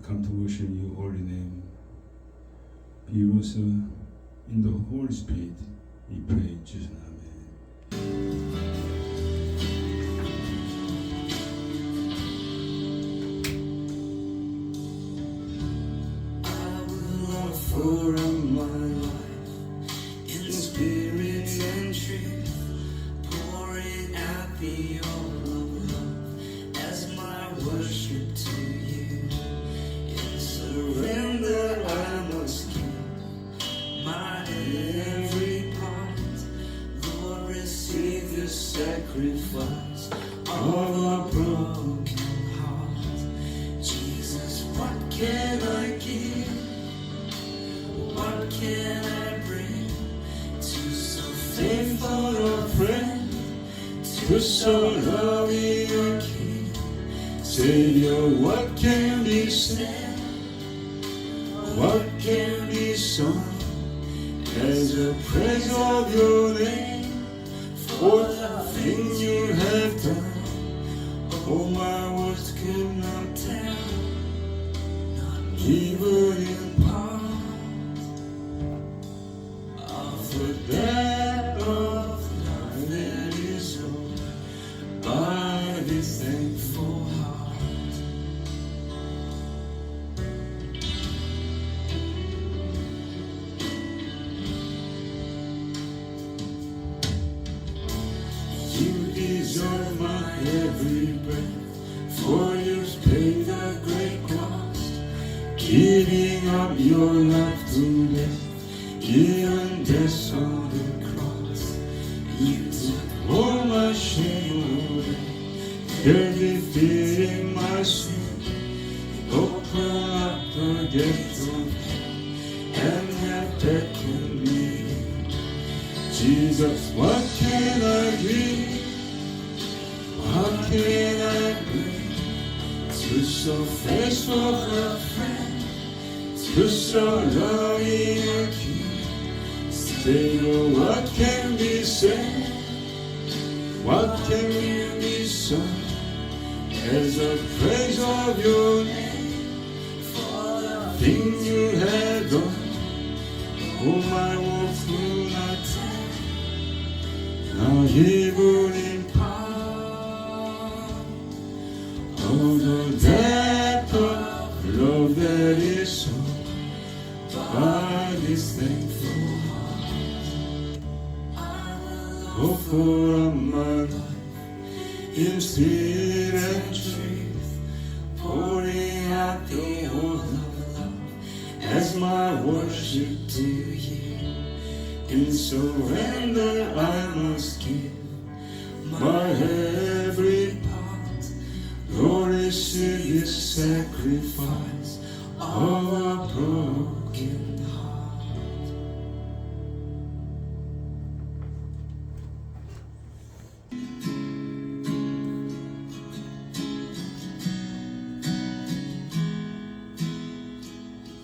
come to worship your holy name. Be with us in the Holy Spirit. We pray in Jesus' name. For my life in spirit and truth, pouring out the oil of love as my worship to you. In surrender I must give my every part. Lord, receive the sacrifice of a broken heart. Jesus, what can I give? What can I bring to so faithful a friend, to so loving a King? Savior, what can be said? What can be sung as a praise of your name for the things you have done? Oh, my words could not tell, not even in part. The depth of love that is owed by this thankful heart. You deserve my every breath, for you've paid the great cost, giving up your life to death. Even death on the cross, you took all my shame away, you're defeating my sin. Open up the gates of hell and have beckoned me. Jesus, what can I give? What can I bring to so faithful a friend, to so loving a King? Savior, what can be said? What can be sung as a praise of your name for the things you have done? Oh, my words will not tell, not even in part. Oh, the depth of love that is so by this thankful heart. Oh, for my life in spirit and truth, pouring out the oil of love as my worship to you. In surrender I must give my every part. Lord, receive this sacrifice of a broken heart.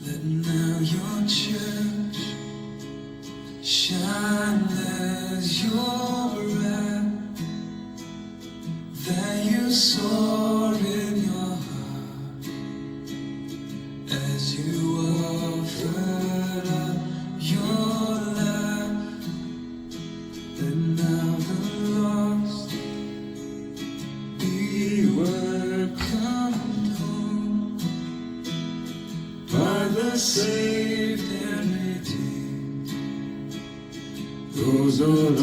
Let now your church shine as your wrath that you saw in your heart as you offered up your life. Let now the lost be welcomed home by the saved and redeemed. Those all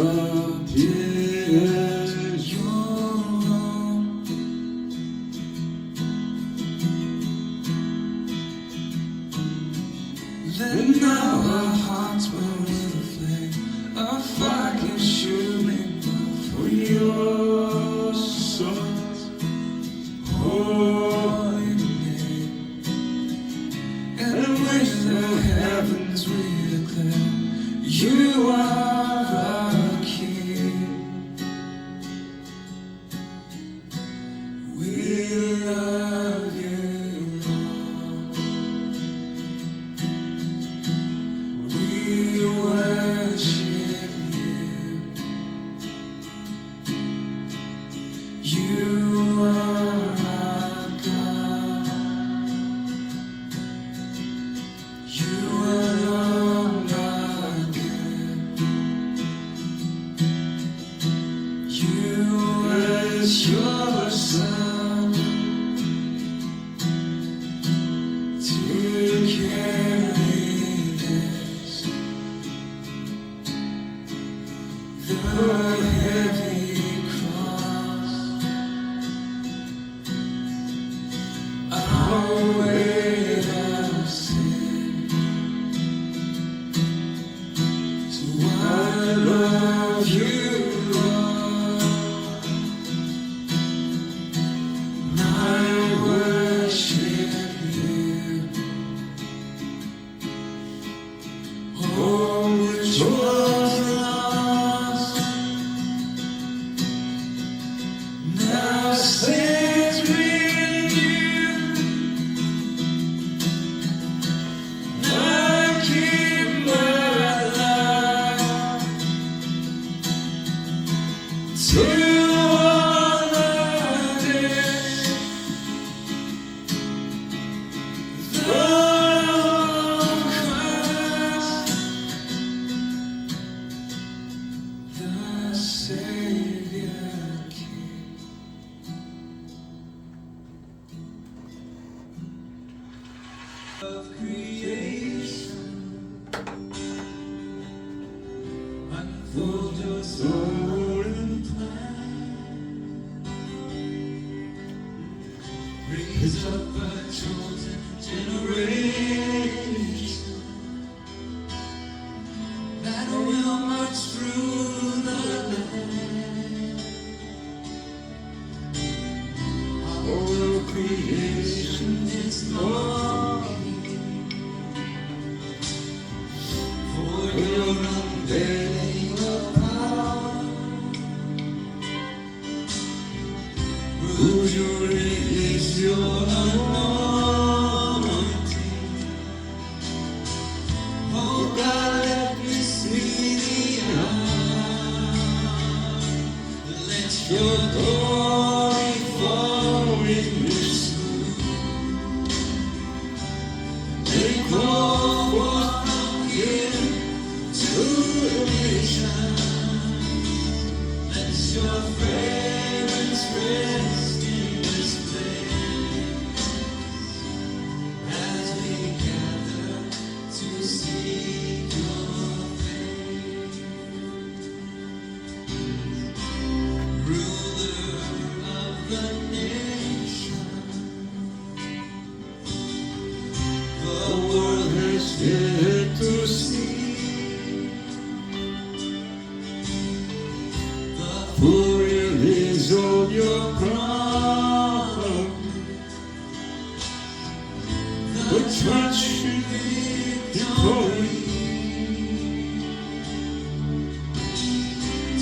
appear as your own. Let now our hearts burn with a flame, a fire consuming for your Son's holy name. And with the heavens we declare, you are our King. We love you, Lord. We worship you. of creation unfold your sovereign plan. Raise up a chosen generation that will march through the land. All of creation is longing for your unveiling of power. Would you release your anointing? Oh God, let this be the hour. Let your glory fall in this room. Let it call forth from here to the nations. Let your fragrance rest in this place as we gather to seek your face. Ruler of the nation, the world has yet to see the full release of your crown. The church victory.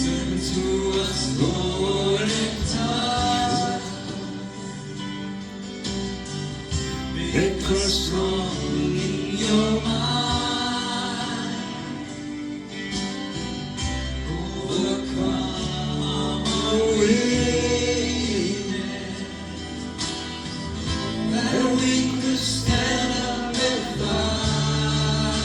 Turn to us, Lord, and touch. Make us strong in your mind. Overcome our weakness, that we could stand up and fight.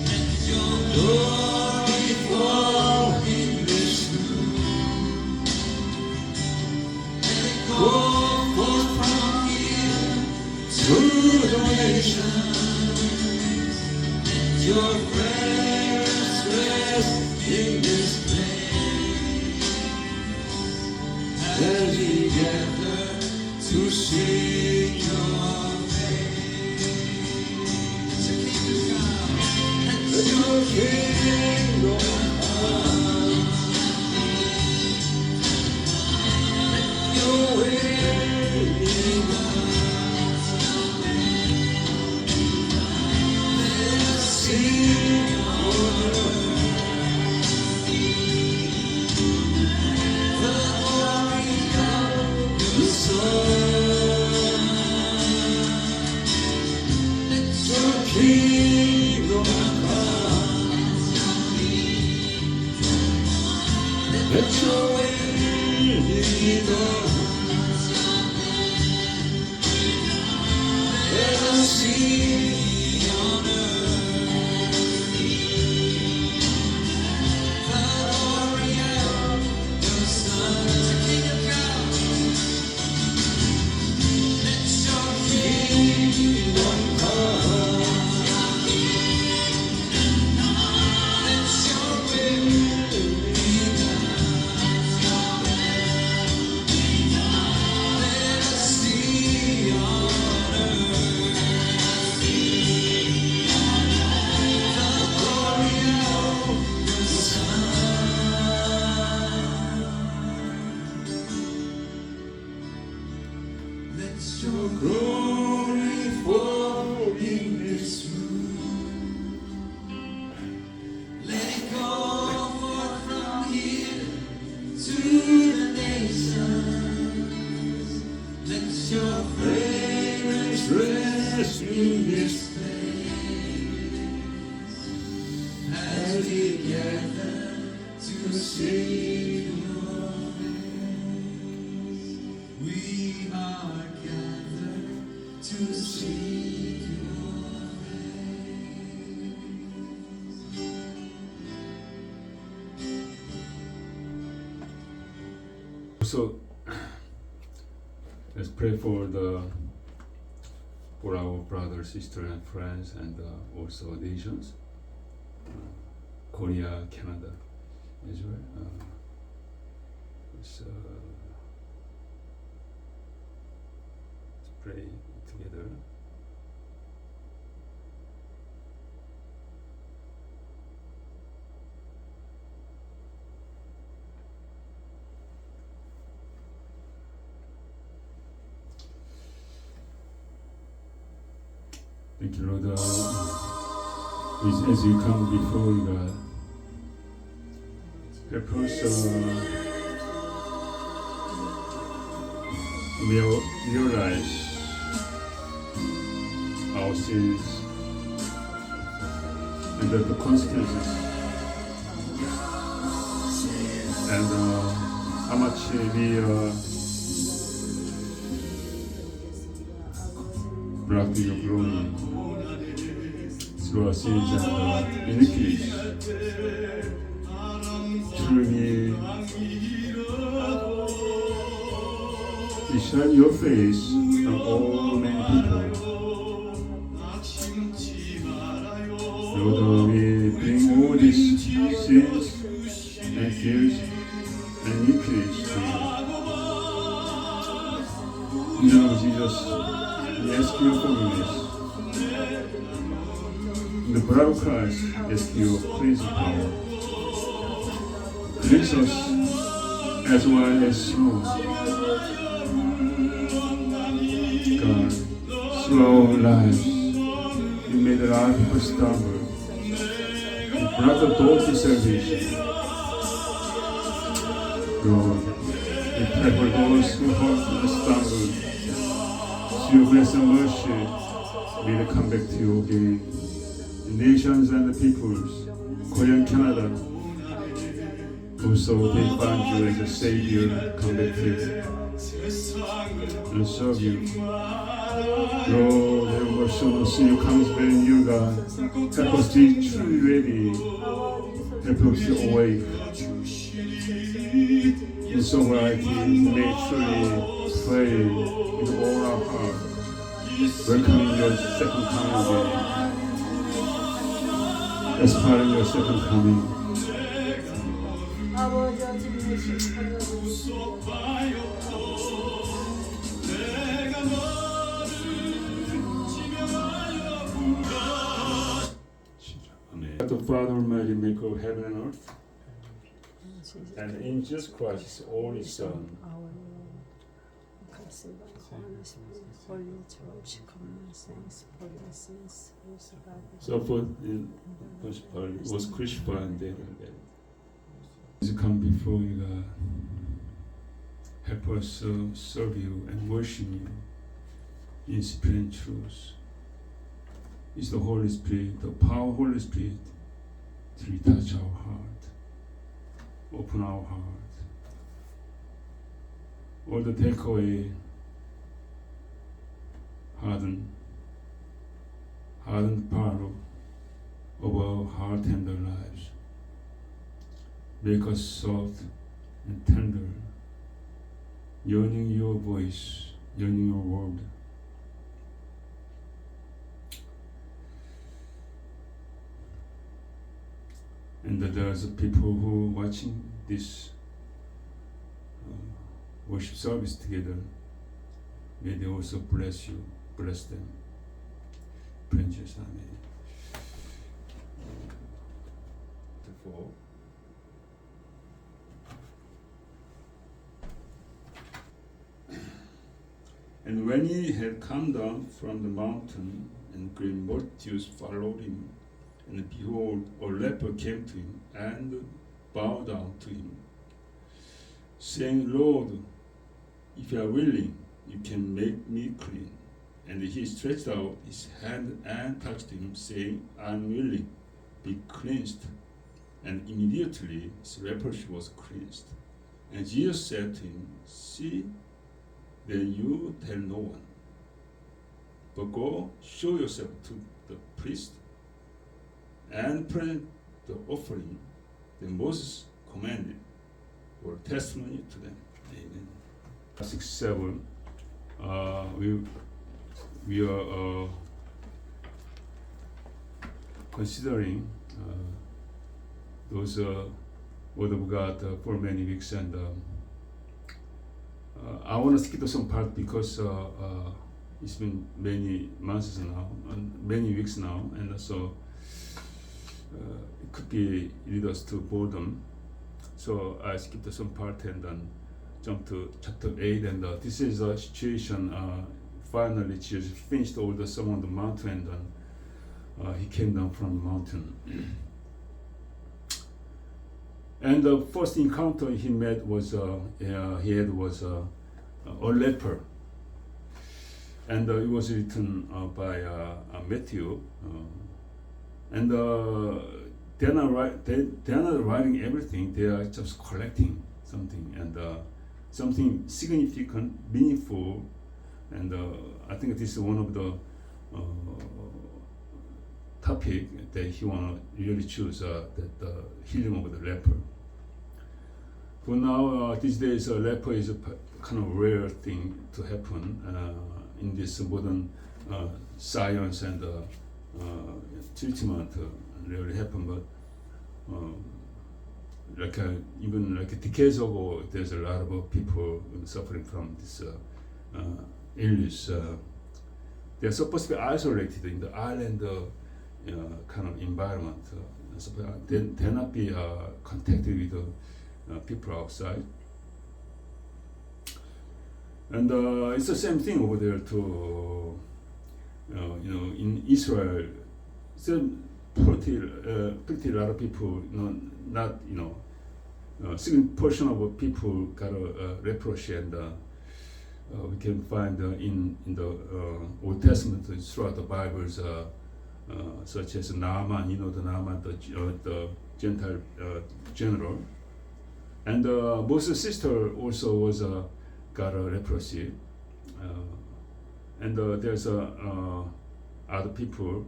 Let your glory fall in this room. Let it go forth from here to the nations. Let your presence rest in this place as we gather to seek your face. Let your kingdom come. Let your will be done. Let us see your the glory of your Son. Let your kingdom come. Let your will be done. Let us see on earth the glory of your Son. Kingdom come. Let your kingdom come. Let your will be done. Let us see on earth the glory of your Son. Let your glory fall in this room. Let it go forth from here to the nations. Let your fragrance rest in this place as we gather to see your face. We are gathered to see your So let's pray for the for our brothers, sisters, and friends, and also nations, Korea, Canada, Israel. Let's pray together. Thank you, Lord. As you come before you, God, help us realize our sins and the consequences, and how much we block your glory through our sins and iniquities. Truly, we shine your face from all many people. Lord, we bring all these sins and fears and iniquities to you. In the name of Jesus, we ask your forgiveness. In the blood of Christ, ask your cleansing power. Cleanse us as white as snow. God, through our lives, you made a lot of people stumble. You brought the door to salvation. Lord, we pray for those who have stumbled. Through your grace and mercy, may they come back to you again. The nations and the peoples, Korea and Canada, also they find you as a Savior, come back to you and serve you. Lord, help us to see you comes back in you, God. Help us to be truly ready. Help us to awake in sobriety, may truly pray in all our heart, welcoming your second coming again. As part of your second coming. The Father Almighty, maker of heaven and earth, and in Jesus Christ, His only Son, suffered in principle, was crucified and dead and buried. As you come before you, God, help us serve you and worship you in spirit and truth. It's the Holy Spirit, the power of the Holy Spirit, to touch our heart, open our heart, or to take away hardened part of our heart and our lives. Make us soft and tender, yearning your voice, yearning your word. And there's people who are watching this worship service together. May they also bless you, bless them. Praise Jesus, amen. And when he had come down from the mountain, and great multitudes followed him, and behold, a leper came to him and bowed down to him, saying, Lord, if you are willing, you can make me clean. And he stretched out his hand and touched him, saying, I am willing, be cleansed. And immediately his leprosy was cleansed. And Jesus said to him, see, then you tell no one, but go show yourself to the priest and present the offering that Moses commanded for testimony to them. Amen. 6, 7. We we are considering those Word of God for many weeks, and I want to skip to some part because it's been many months now, and many weeks now, and so it could be lead us to boredom. So I skipped some part and then jump to chapter 8, and this is a situation. Finally, Jesus finished all the Sermon on the Mountain, and then he came down from the mountain. And the first encounter he met was a leper, and it was written by Matthew, and they're not writing everything. They are just collecting something, and something significant, meaningful, and I think this is one of the topic that he want to really choose, that the healing of the leper. For now, these days, a leper is a kind of rare thing to happen in this modern science and treatment. Rarely happen, but even decades ago, there's a lot of people suffering from this illness. They're supposed to be isolated in the island kind of environment. They not be contacted with people outside. And it's the same thing over there too. In Israel, pretty lot of people, not significant portion of people got leprosy, and we can find in the Old Testament throughout the Bibles, such as Naaman, the Naaman, the Gentile general, and Moses' sister also was got leprosy, and there's other people.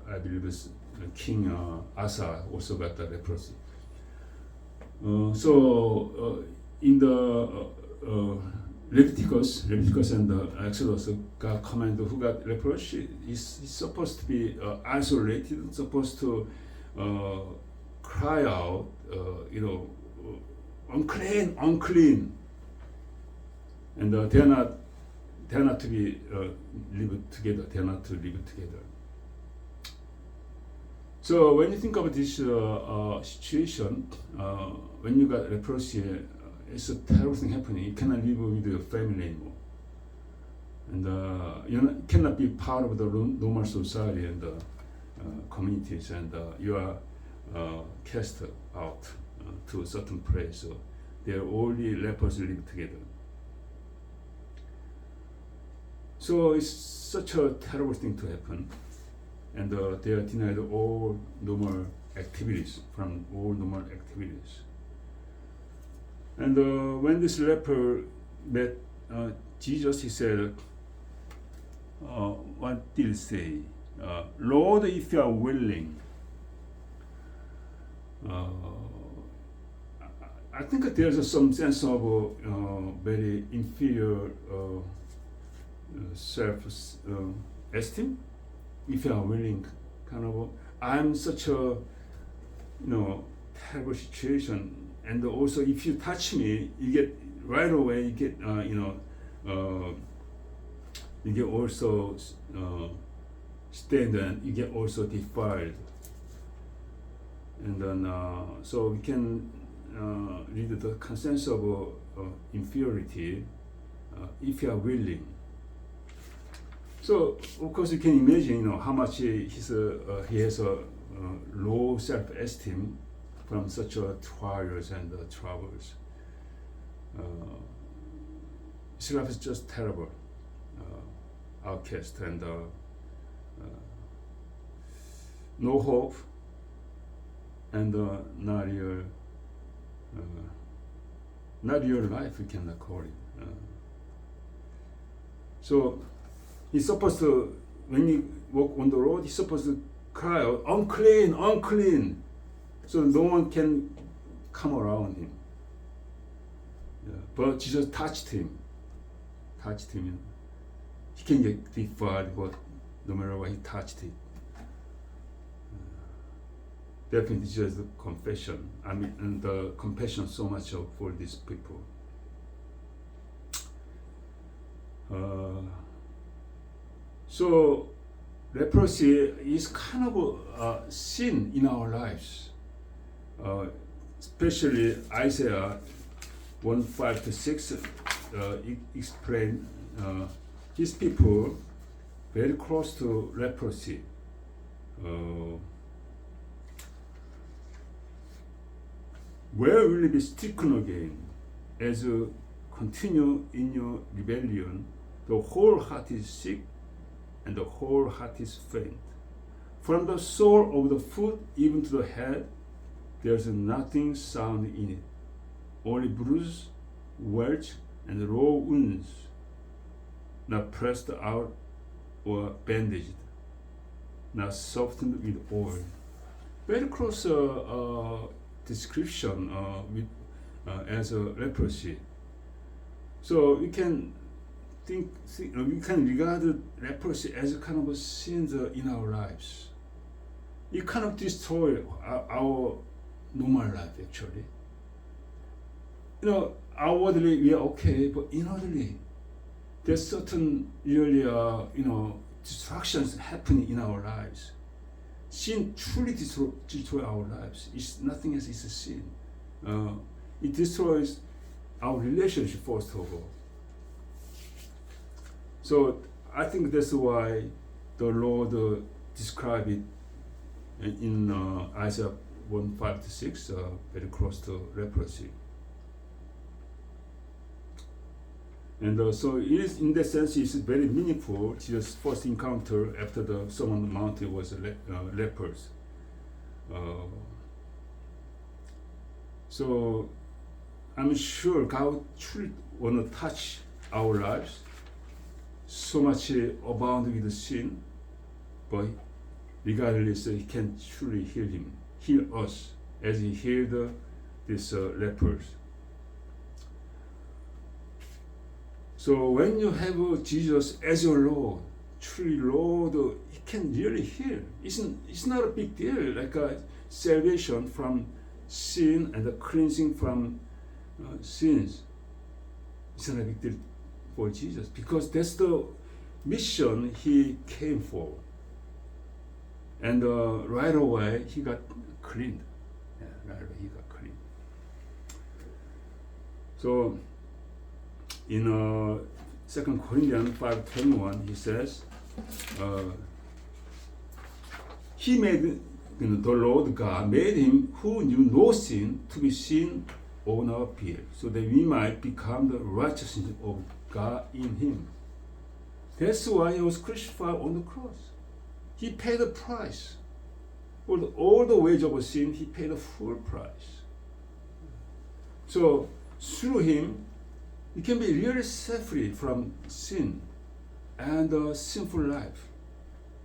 I believe it's King Asa also got the leprosy. So in the Leviticus and the Exodus, God commanded who got leprosy is supposed to be isolated, supposed to cry out, unclean, unclean, and they're not to be live together. They're not to live together. So when you think about this situation, when you got leprosy, it's a terrible thing happening. You cannot live with your family anymore, and you cannot be part of the normal society and communities, and you are cast out to a certain place. So there only lepers live together. So it's such a terrible thing to happen, and they are denied all normal activities. And when this leper met Jesus, he said, what did he say? Lord, if you are willing. I think there's some sense of very inferior self-esteem. If you are willing, kind of, I'm such a terrible situation, and also if you touch me, you get right away. You get you get also stained, and you get also defiled, and then so we can read the sense of inferiority if you are willing. So of course you can imagine, how much he has a low self-esteem from such trials and troubles. His life is just terrible, outcast, and no hope, and not real life, we cannot call it. So he's supposed to, when you walk on the road, he's supposed to cry out, unclean, unclean, so no one can come around him. Yeah. But Jesus touched him, he can get defiled, but no matter what he touched it. Definitely just the confession. I mean, and the compassion so much for these people. So leprosy is kind of a sin in our lives. Especially Isaiah 1:5-6 explain his people very close to leprosy. Where will you be stricken again, as you continue in your rebellion? The whole heart is sick, and the whole heart is faint. From the sole of the foot even to the head, there is nothing sound in it, only bruise, welch, and raw wounds, not pressed out or bandaged, not softened with oil. Very close description with as a leprosy. So we can we can regard leprosy as a kind of a sin in our lives. It kind of destroy our normal life actually. Outwardly we are okay, but inwardly there's certain really distractions happening in our lives. Sin truly destroys our lives. It's nothing else. It's a sin. It destroys our relationship first of all. So I think that's why the Lord described it in Isaiah 1:5-6, very close to leprosy. And so it is, in that sense, it's very meaningful. Jesus' first encounter after the Sermon on the Mount was lepers. So I'm sure God truly want to touch our lives, so much abound with sin, but regardless, He can truly heal us as He healed these lepers. So when you have Jesus as your Lord, truly Lord, He can really heal. It's not a big deal, like a salvation from sin and the cleansing from sins. It's not a big deal for Jesus because that's the mission He came for. And right away He got cleaned. Right away He got cleaned. So in 2 Corinthians 5:21, He says, He made the Lord God made Him who knew no sin to be sin on our behalf, so that we might become the righteousness of God in Him. That's why He was crucified on the cross. He paid the price. For all the wage of sin, He paid the full price. So through Him, you can be really set free from sin and a sinful life.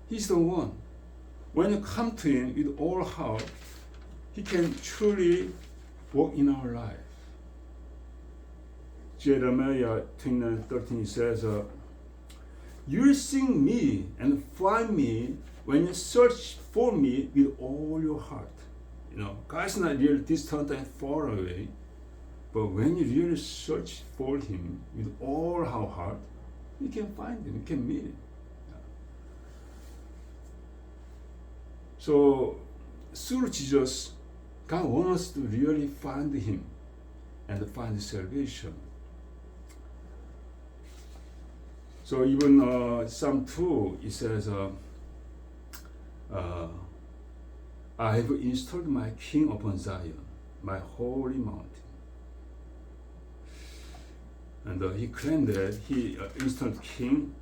He's the one. When you come to Him with all heart, He can truly work in our life. Jeremiah 29:13 says, You will seek me and find me when you search for me with all your heart. God's not really distant and far away. But when you really search for Him with all our heart, you can find Him, you can meet Him. So through Jesus, God wants us to really find Him and find salvation. So even Psalm 2, it says, I have installed my King upon Zion, my holy mountain. And He claimed that He installed King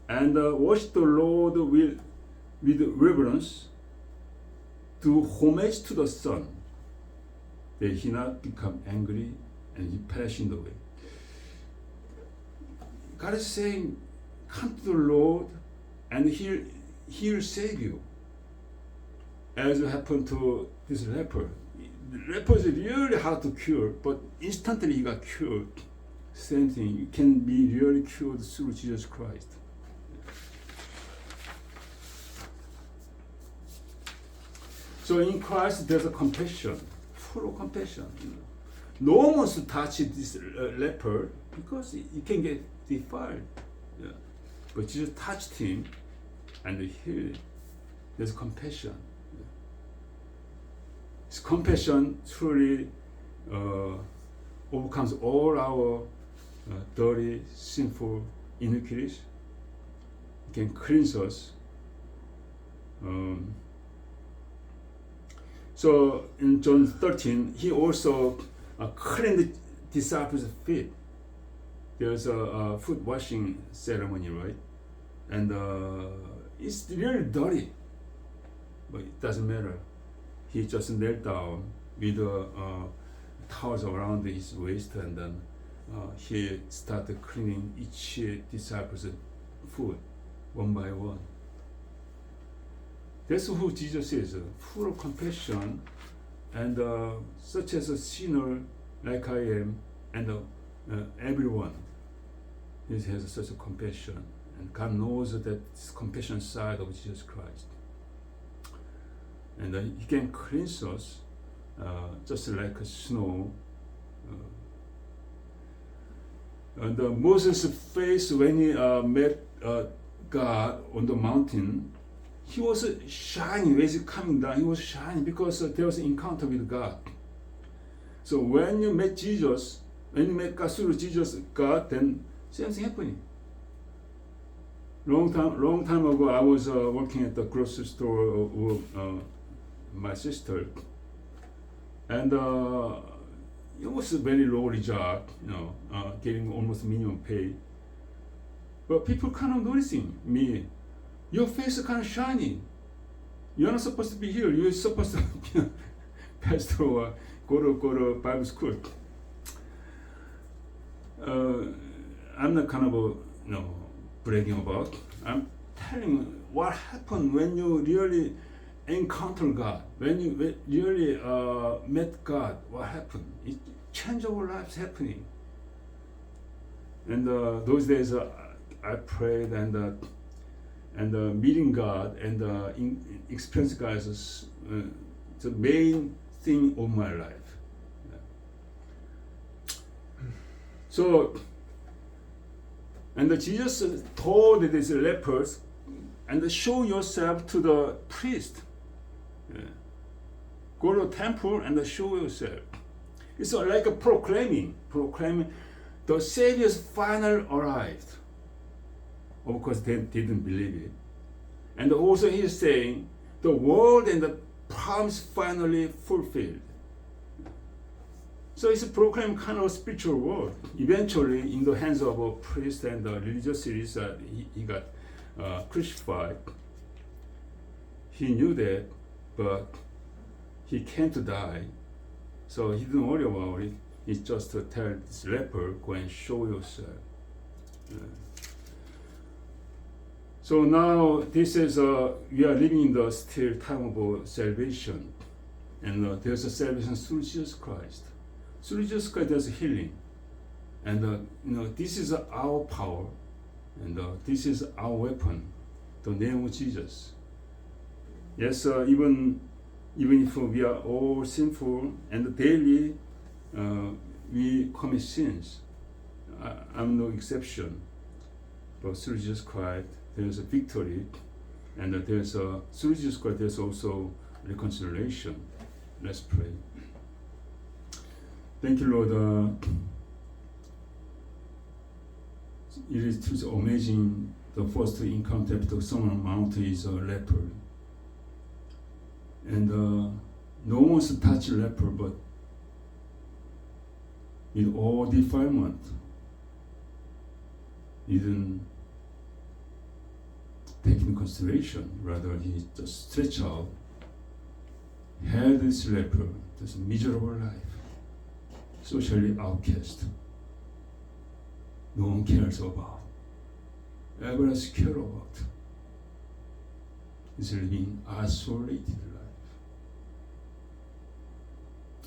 and worship the Lord with reverence, do homage to the Son, that He not become angry and He passing away. God is saying, come to the Lord and He will save you. As happened to this leper. The leper is really hard to cure, but instantly he got cured. Same thing, you can be really cured through Jesus Christ. So in Christ there's a compassion, full of compassion. No one wants to touch this leper because he can get defiled. Yeah. But Jesus touched him and healed him. There's compassion. Yeah. This compassion truly overcomes all our dirty, sinful iniquities. It can cleanse us. So in John 13, he also cleaned the disciples' feet. There's a foot washing ceremony, right? And it's really dirty, but it doesn't matter. He just knelt down with towels around his waist, and then he started cleaning each disciple's foot one by one. That's who Jesus is, full of compassion, and such as a sinner like I am, and everyone. He has such a compassion, and God knows that this compassion side of Jesus Christ. And He can cleanse us just like snow. And Moses' face when he met God on the mountain, he was shining as he coming down. He was shining because there was an encounter with God. So when you met Jesus, when you met God through Jesus, God, then same thing happening. Long time ago, I was working at the grocery store with my sister, and it was a very lowly job, getting almost minimum pay. But people kind of noticing me. Your face is kind of shining. You're not supposed to be here. You're supposed to be a pastor or go to Bible school. I'm not kind of bragging about. I'm telling what happened when you really encounter God, when you really met God. What happened? It changed our lives happening. And those days I prayed and meeting God and experience God is the main thing of my life. Yeah. So, and Jesus told these lepers, and show yourself to the priest. Yeah. Go to the temple and show yourself. It's like a proclaiming the Savior's final arrived. Of course, they didn't believe it. And also he's saying the word and the promise finally fulfilled. So it's a proclaim kind of spiritual word. Eventually, in the hands of a priest and the religious leaders, he got crucified. He knew that, but he came to die. So he didn't worry about it. He just tell this leper, go and show yourself. So now this is we are living in the still time of salvation, and there's a salvation through Jesus Christ. Through Jesus Christ, there's healing, and this is our power, and this is our weapon, the name of Jesus. Yes, even if we are all sinful and daily we commit sins, I'm no exception. But through Jesus Christ, there's a victory, and through Jesus Christ, there's also reconciliation. Let's pray. Thank you, Lord. It is truly amazing. The first encounter with someone on the mountain is a leper, and no one wants to touch a leper, but with all defilement, he didn't take into consideration. Rather, he just stretched out, held this leper, this miserable life, socially outcast. No one cares about. Everyone else cares about. Is living isolated life,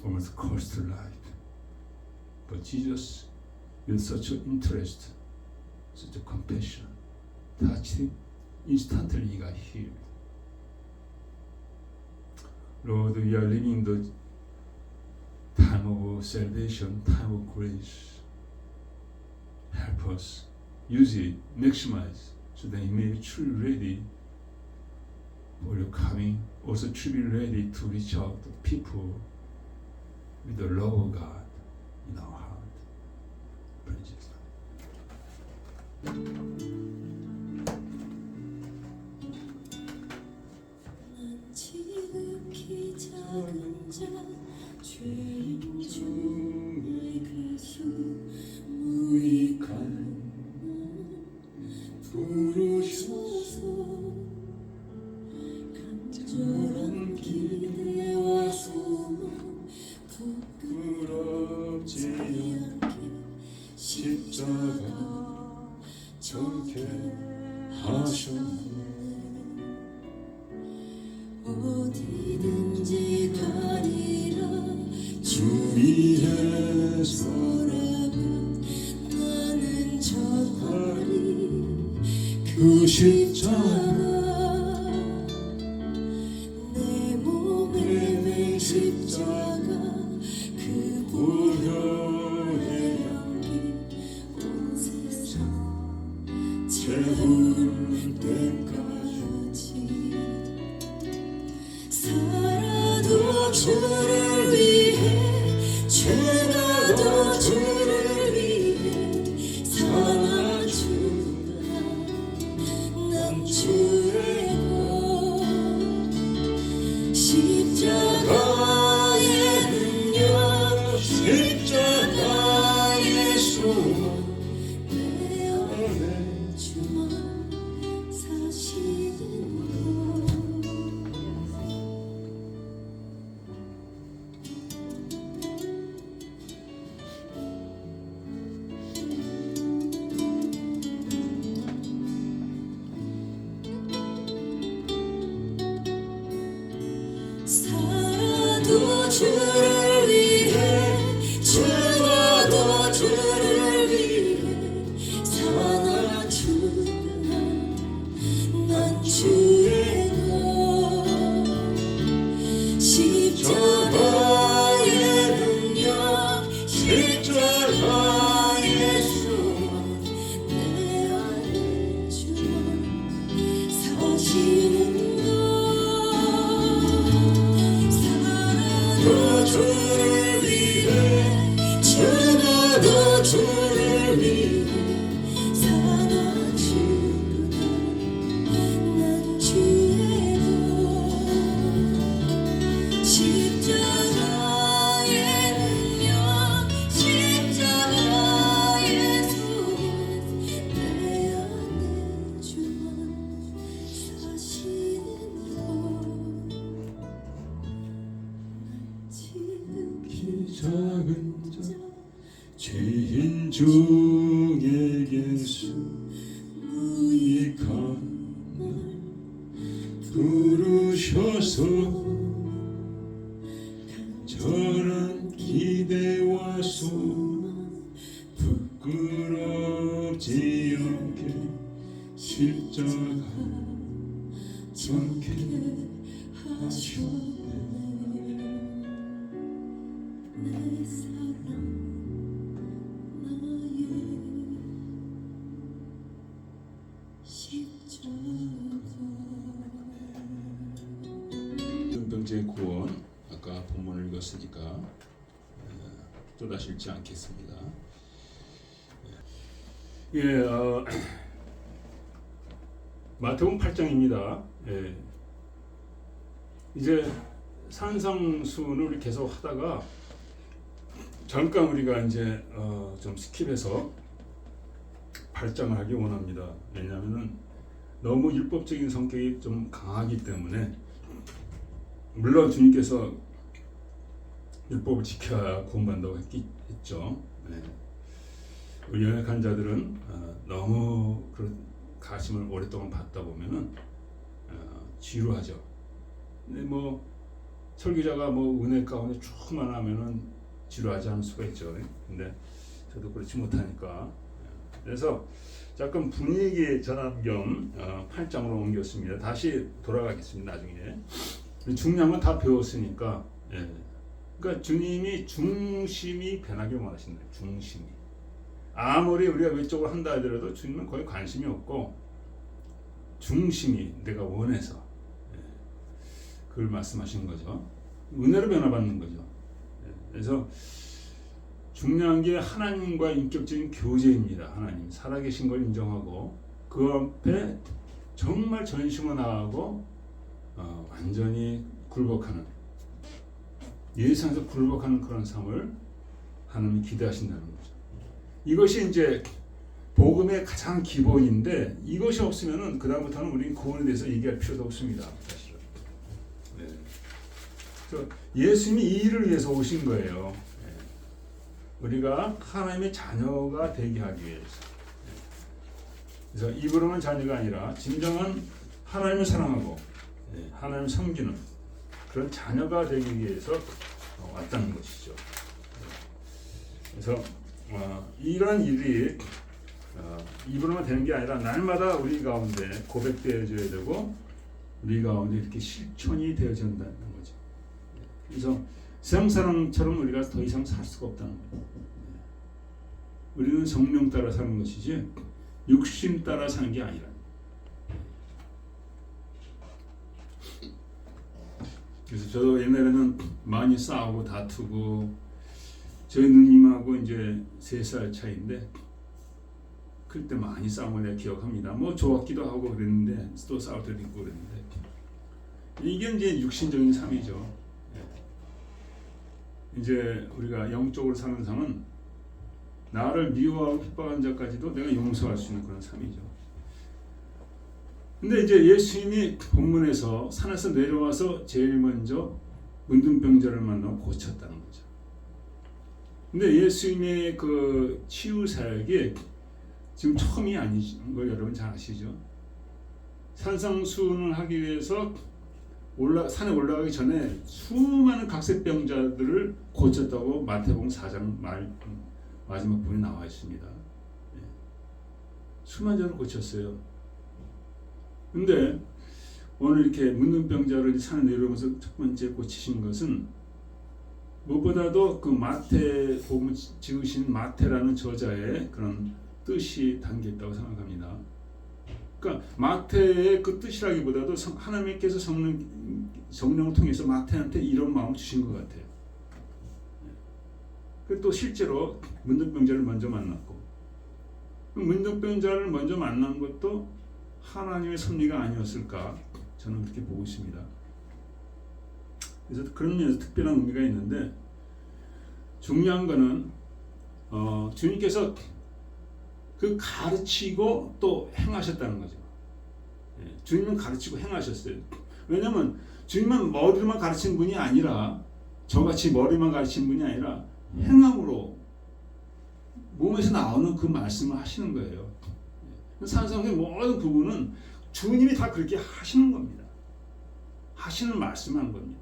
almost cursed life. But Jesus, with such an interest, such a compassion, touched him. Instantly he got healed. Lord, we are living the time of salvation, time of grace. Help us use it, maximize, so that you may be truly ready for your coming. Also, truly ready to reach out to people with the love of God in our heart. Praise Jesus. 난 지극히 작은 자 죄인 중에 그수 무익한 부르셔서 간절한 기대와 소망 부끄럽지 않게 십자가 정케 하셨네. 어디든지 가리라 주위에서라면 나는 전하리 그 십자가 내 몸에 매 십자가 그 보혈의 향기 온 세상 채울 때까지 살아도 주를 위해 죄가도 주를 위해 살아주라 난 주의 것 십자가의 능력 십자가의 소망 내 안에 주만 사시는 살아도 주를 위해 죽어도 주를 위해 살아주라 난 주의 것 십자가의 능력 십자가의 소망 내 안에 주만 사시는 주를 위해 죽어도 주를 위해 살아주라 난 주의 것 십자가의 능력 십자가의 소망 내 안에 주만 사시는 지극히 작은 자 죄인 중에 예수 무익한 날 부르셔서 간절한 기대와 소망 부끄럽지 않게 십자가 정케 하셨네. 내 사랑 나의 십자가 병제의 구원 아까 본문을 읽었으니까 또다시 읽지 않겠습니다. 마태복음 8장입니다. 이제 산상수훈을 계속 하다가 잠깐 우리가 이제 좀 스킵해서 8장을 하기 원합니다. 왜냐하면은 너무 율법적인 성격이 좀 강하기 때문에 물론 주님께서 율법을 지켜야 구원받는다고 했죠. 우리 연약한 자들은 너무 그런 가심을 오랫동안 받다 보면은 지루하죠. 근데 뭐 설교자가 뭐 은혜 가운데 충만하면은 지루하지 않을 수가 있죠. 근데 저도 그렇지 못하니까 그래서 잠깐 분위기 전환 겸 8장으로 옮겼습니다. 다시 돌아가겠습니다. 나중에 중요한 건 다 배웠으니까. 예. 그러니까 주님이 중심이 변하길 원하신다. 중심이. 아무리 우리가 외적으로 한다 하더라도 주님은 거의 관심이 없고 중심이 내가 원해서 그걸 말씀하신 거죠. 은혜로 변화받는 거죠. 그래서 중요한 게 하나님과 인격적인 교제입니다. 하나님 살아계신 걸 인정하고 그 앞에 정말 전심을 나가고 완전히 굴복하는 예상에서 굴복하는 그런 삶을 하나님이 기대하신다는 거죠. 이것이 이제 복음의 가장 기본인데 이것이 없으면은 그 다음부터는 우리는 구원에 대해서 얘기할 필요도 없습니다. 사실은. 네. 예수님이 이 일을 위해서 오신 거예요. 네. 우리가 하나님의 자녀가 되게 하기 위해서. 네. 그래서 입으로만 자녀가 아니라 진정한 하나님을 사랑하고 네. 하나님을 섬기는 그런 자녀가 되기 위해서 왔다는 것이죠. 네. 그래서 이런 일이 입으로만 되는 게 아니라 날마다 우리 가운데 고백되어져야 되고 우리 가운데 이렇게 실천이 되어진다는 거죠. 그래서 세상 사람처럼 우리가 더 이상 살 수가 없다는 거예요. 우리는 성령 따라 사는 것이지 육신 따라 사는 게 아니라. 그래서 저도 옛날에는 많이 싸우고 다투고 저희 누님하고 이제 3살 차이인데 그때 많이 싸움을 내가 기억합니다. 뭐 좋았기도 하고 그랬는데 또 싸울 때도 있고 그랬는데 이게 이제 육신적인 삶이죠. 이제 우리가 영적으로 사는 삶은 나를 미워하고 핍박한 자까지도 내가 용서할 수 있는 그런 삶이죠. 근데 이제 예수님이 본문에서 산에서 내려와서 제일 먼저 문둥병자를 만나고 고쳤다는 거죠. 근데 예수님의 그 치유 사역이 지금 처음이 아닌 걸 여러분 잘 아시죠? 산상수훈을 하기 위해서 산에 올라가기 전에 수많은 각색병자들을 고쳤다고 마태복음 4장 마지막 부분에 나와 있습니다. 수많은 자를 고쳤어요. 근데 오늘 이렇게 문둥병자를 산에 내려오면서 첫 번째 고치신 것은 무엇보다도 그 마태복음 지으신 마태라는 저자의 그런 뜻이 담겨 있다고 생각합니다. 그러니까 마태의 그 뜻이라기보다도 하나님께서 성령을 통해서 마태한테 이런 마음을 주신 것 같아요. 또 실제로 문둥병자를 먼저 만났고 문둥병자를 먼저 만난 것도 하나님의 섭리가 아니었을까 저는 그렇게 보고 있습니다. 그래서 그런 면에서 특별한 의미가 있는데 중요한 거는 주님께서 그 가르치고 또 행하셨다는 거죠. 주님은 가르치고 행하셨어요. 왜냐하면 주님은 머리로만 가르치는 분이 아니라 저같이 머리만 가르치는 분이 아니라 행함으로 몸에서 나오는 그 말씀을 하시는 거예요. 산상의 모든 부분은 주님이 다 그렇게 하시는 겁니다. 하시는 말씀을 한 겁니다.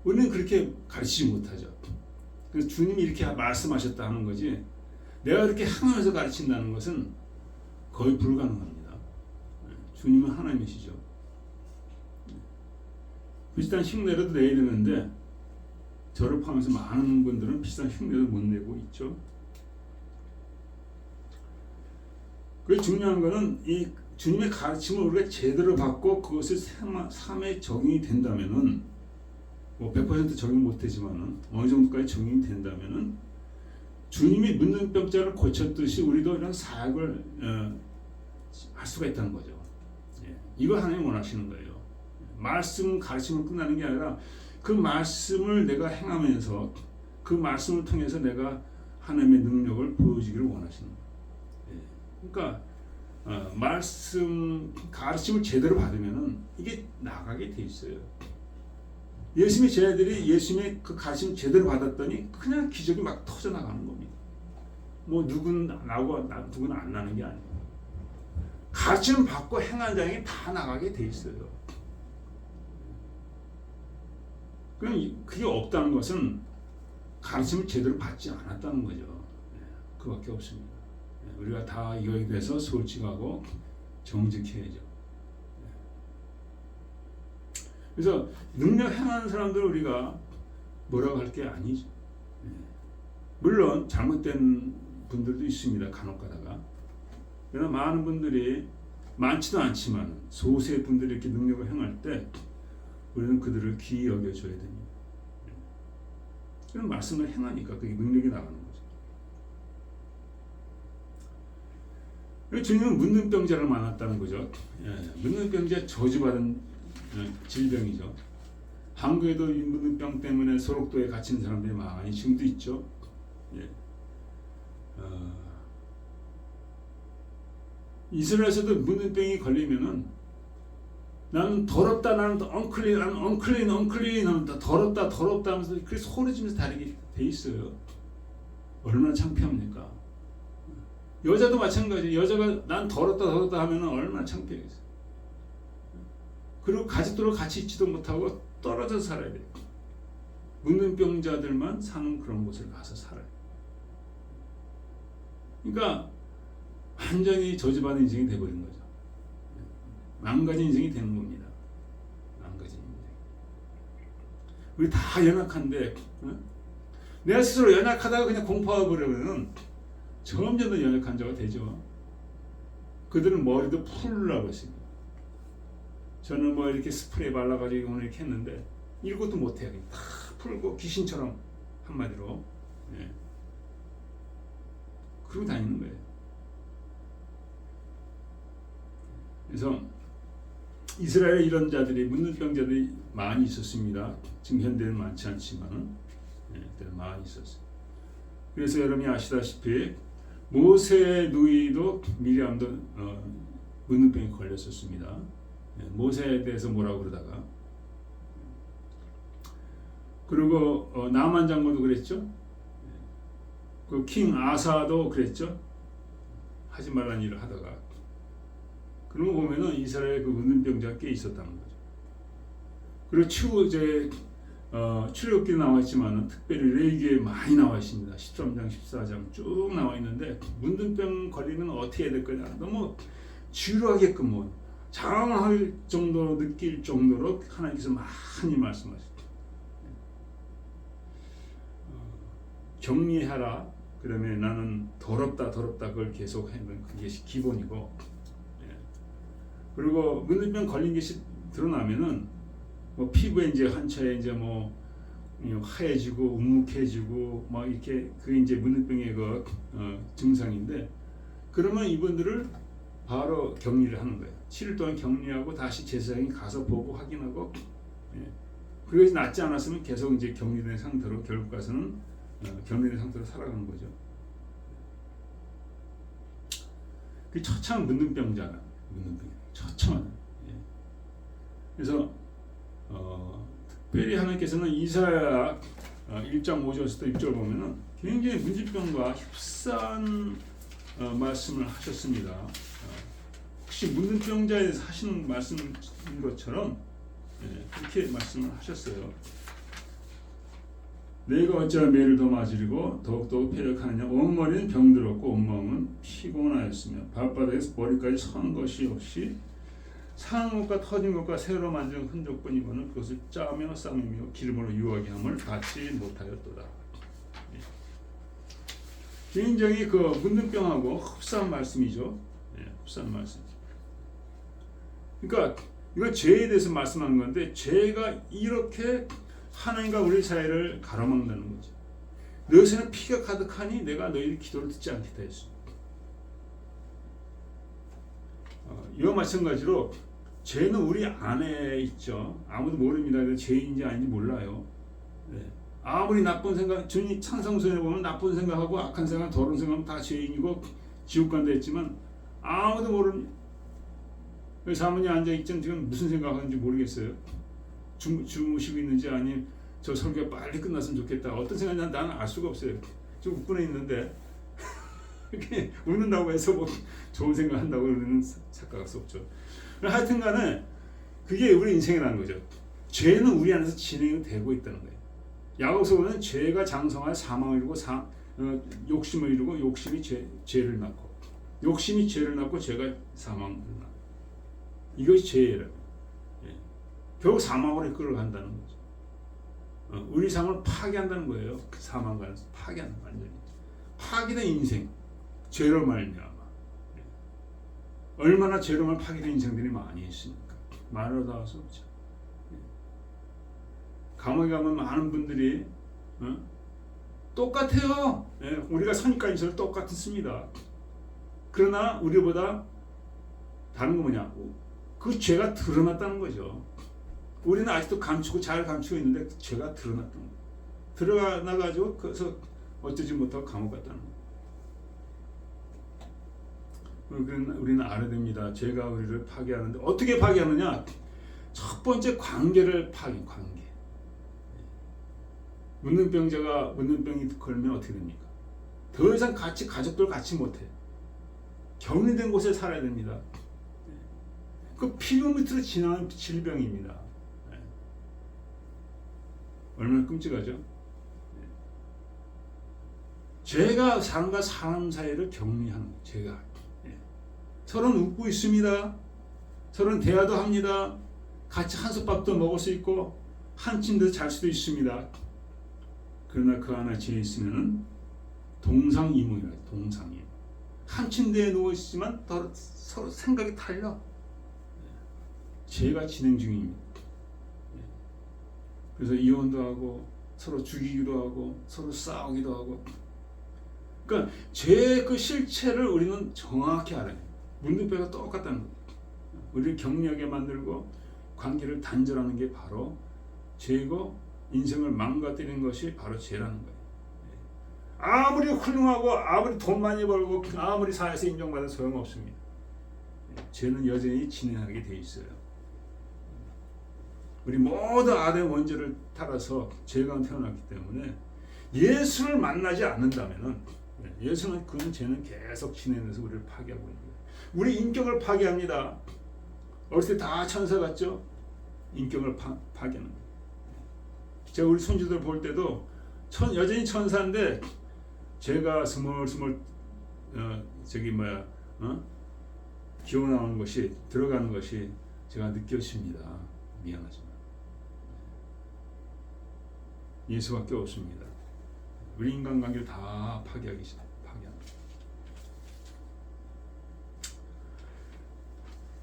우리는 그렇게 가르치지 못하죠. 그래서 주님이 이렇게 말씀하셨다 하는 거지 내가 그렇게 행하면서 가르친다는 것은 거의 불가능합니다. 주님은 하나님이시죠. 비슷한 흉내라도 내야 되는데 저를 포함해서 많은 분들은 비슷한 흉내도 못 내고 있죠. 그 중요한 것은 이 주님의 가르침을 우리가 제대로 받고 그것이 삶에 적용이 된다면은 뭐 100% 적용 못하지만은 어느 정도까지 적용이 된다면은 주님이 문둥병자를 고쳤듯이 우리도 이런 사역을 할 수가 있다는 거죠. 이걸 하나님 원하시는 거예요. 말씀 가르침으로 끝나는 게 아니라 그 말씀을 내가 행하면서 그 말씀을 통해서 내가 하나님의 능력을 보여주기를 원하시는 거예요. 그러니까 말씀 가르침을 제대로 받으면은 이게 나가게 돼 있어요. 예수님의 제자들이 예수님의 그 가르침 제대로 받았더니 그냥 기적이 막 터져 나가는 겁니다. 뭐 누군 나고 누군 안 나는 게 아니고 가르침 받고 행한 자에게 다 나가게 돼 있어요. 그럼 그게 없다는 것은 가르침을 제대로 받지 않았다는 거죠. 그밖에 없습니다. 우리가 다 이거에 대해서 솔직하고 정직해야죠. 그래서 능력 행하는 사람들을 우리가 뭐라고 할 게 아니죠. 물론 잘못된 분들도 있습니다. 간혹가다가. 그러나 많은 분들이, 많지도 않지만 소수의 분들이 이렇게 능력을 행할 때 우리는 그들을 귀히 여겨줘야 됩니다. 그런 말씀을 행하니까 그게 능력이 나가는 거죠. 주님은 문둥병자를 만났다는 거죠. 문둥병자 저주받은 질병이죠. 한국에도 이 문둥병 때문에 소록도에 갇힌 사람들이 많이 지금도 있죠. 이스라엘에서도 문둥병이 걸리면은 나는 더럽다, 나는 언클린, 나는 언클린 하면 더럽다 하면서 그렇게 소리 지면서 다니게 돼 있어요. 얼마나 창피합니까? 여자도 마찬가지. 여자가 난 더럽다 하면은 얼마나 창피하겠어요. 그리고 가족들과 같이 있지도 못하고 떨어져서 살아야 돼요. 문둥병자들만 사는 그런 곳을 가서 살아요. 그러니까 완전히 저주받은 인생이 돼버린 거죠. 망가진 인생이 되는 겁니다. 망가진 인생. 우리 다 연약한데 내가 스스로 연약하다가 그냥 공포하고 그러면 점점 더 연약한 자가 되죠. 그들은 머리도 풀으라고 했습니다. 저는 뭐 이렇게 스프레이 발라가지고 오늘 이렇게 했는데 이것도 못해요. 다 풀고 귀신처럼 한마디로 그러고 다니는 거예요. 그래서 이스라엘에 이런 자들이, 문둥병자들이 많이 있었습니다. 지금 현대는 많지 않지만은 그때는 많이 있었어요. 그래서 여러분이 아시다시피 모세의 누이도 미리암도 문둥병에 걸렸었습니다. 모세에 대해서 뭐라고 그러다가, 그리고 나만 장군도 그랬죠. 그 킹 아사도 그랬죠. 하지 말라는 일을 하다가, 그런 거 보면은 이스라엘 그 문둥병자가 꽤 있었다는 거죠. 그리고 출애굽기에 나와 있지만은 특별히 레위기에 많이 나와 있습니다. 13장, 14장 쭉 나와 있는데 문둥병 걸리면 어떻게 해야 될 거냐. 너무 지루하게끔 뭐 장황할 정도로 느낄 정도로 하나님께서 많이 말씀하셨죠. 격리하라. 그다음에 나는 더럽다 그걸 계속 하는 그게 기본이고, 그리고 문둥병 걸린 게 드러나면은 뭐 피부에 이제 한차에 이제 뭐 하얘지고 우묵해지고 막 이렇게 그게 이제 문둥병의 그 증상인데, 그러면 이분들을 바로 격리를 하는 거예요. 7일 동안 격리하고 다시 제사장이 가서 보고 확인하고, 그래서 낫지 않았으면 계속 이제 격리된 상태로 결국 가서는 격리된 상태로 살아가는 거죠. 그 처참한 문둥병자는 처참한. 그래서 특별히 하나님께서는 이사야 1장 5절에서 6절 보면은 굉장히 문둥병과 흡사한 말씀을 하셨습니다. 혹시 문둥병자에 대해서 하시는 말씀인 것처럼 그렇게 말씀을 하셨어요. 내가 어찌하여 매를 더 맞으리고 더욱더 폐역하느냐. 온 머리는 병들었고 온 마음은 피곤하였으며 발바닥에서 머리까지 선 것이 없이 상한 것과 터진 것과 새로 만든 흔적뿐이고는 그것을 짜며 싸매며 기름으로 유하게 함을 받지 못하였도다. 굉장히 그 문둥병하고 흡사한 말씀이죠. 흡사한 말씀. 그러니까 이건 죄에 대해서 말씀하는 건데, 죄가 이렇게 하나님과 우리 사이를 가로막는 거죠. 너희는 피가 가득하니 내가 너희의 기도를 듣지 않겠다 했습니다. 이와 마찬가지로 죄는 우리 안에 있죠. 아무도 모릅니다. 죄인지 아닌지 몰라요. 아무리 나쁜 생각, 주님 찬성서에 보면 나쁜 생각하고 악한 생각, 더러운 생각은 다 죄인이고 지옥 간다 했지만 아무도 모릅니다. 사모님 앉아있지만 지금 무슨 생각하는지 모르겠어요. 주무시고 있는지 아니면 저 설교가 빨리 끝났으면 좋겠다. 어떤 생각인지 나는 알 수가 없어요. 좀 웃고는 있는데 이렇게 웃는다고 해서 뭐 좋은 생각 한다고 그러는 착각할 수 없죠. 하여튼 간에 그게 우리 인생이라는 거죠. 죄는 우리 안에서 진행이 되고 있다는 거예요. 야고보서 보면 죄가 장성하여 사망을 이루고 욕심을 이루고 욕심이 죄를 낳고 욕심이 죄를 낳고 죄가 사망을 낳고 이것이 죄예요. 결국 사망으로 이끌어간다는 거죠. 우리 삶을 파괴한다는 거예요. 그 사망과는 파괴하는, 완전히 파괴된 인생, 죄로 말미암아. 얼마나 죄로 말 파괴된 인생들이 많이 있습니까? 말로 다 할 수 없죠. 감옥에 가면 많은 분들이 똑같아요. 우리가 선입관인처럼 똑같습니다. 그러나 우리보다 다른 건 뭐냐? 그 죄가 드러났다는 거죠. 우리는 아직도 잘 감추고 있는데 죄가 드러났던 거예요. 드러나가지고 그래서 어쩌지 못하고 감옥 갔다는 거예요. 우리는 알아야 됩니다. 죄가 우리를 파괴하는데 어떻게 파괴하느냐? 첫 번째 관계를 관계. 문둥병자가 문둥병이 걸면 어떻게 됩니까? 더 이상 가족들 같이 못해. 격리된 곳에 살아야 됩니다. 그 피부 밑으로 지나는 질병입니다. 얼마나 끔찍하죠? 죄가 사람과 사람 사이를 격리하는 거예요. 죄가. 서로는 웃고 있습니다. 서로는 대화도 합니다. 같이 한솥밥도 먹을 수 있고 한 침대에서 잘 수도 있습니다. 그러나 그 안에 죄 있으면 동상이몽이라 해요. 동상이몽. 한 침대에 누워 있지만 서로 생각이 달라. 죄가 진행 중입니다. 그래서 이혼도 하고 서로 죽이기도 하고 서로 싸우기도 하고. 그러니까 죄의 그 실체를 우리는 정확히 알아요. 문둥병과 똑같다는 거예요. 우리를 격리하게 만들고 관계를 단절하는 게 바로 죄고 인생을 망가뜨리는 것이 바로 죄라는 거예요. 아무리 훌륭하고 아무리 돈 많이 벌고 아무리 사회에서 인정받아도 소용없습니다. 죄는 여전히 진행하게 돼 있어요. 우리 모두 아담 원죄를 따라서 죄가 태어났기 때문에 예수를 만나지 않는다면은 예수는 그 죄는 계속 진행해서 우리를 파괴하고 있는 거예요. 우리 인격을 파괴합니다. 어렸을 때 다 천사 같죠? 인격을 파괴하는 거예요. 제가 우리 손주들 볼 때도 여전히 천사인데 제가 스멀스멀 기어 나오는 것이 들어가는 것이 제가 느껴집니다. 미안하지만 예수밖에 없습니다. 우리 인간관계를 다 파괴합니다.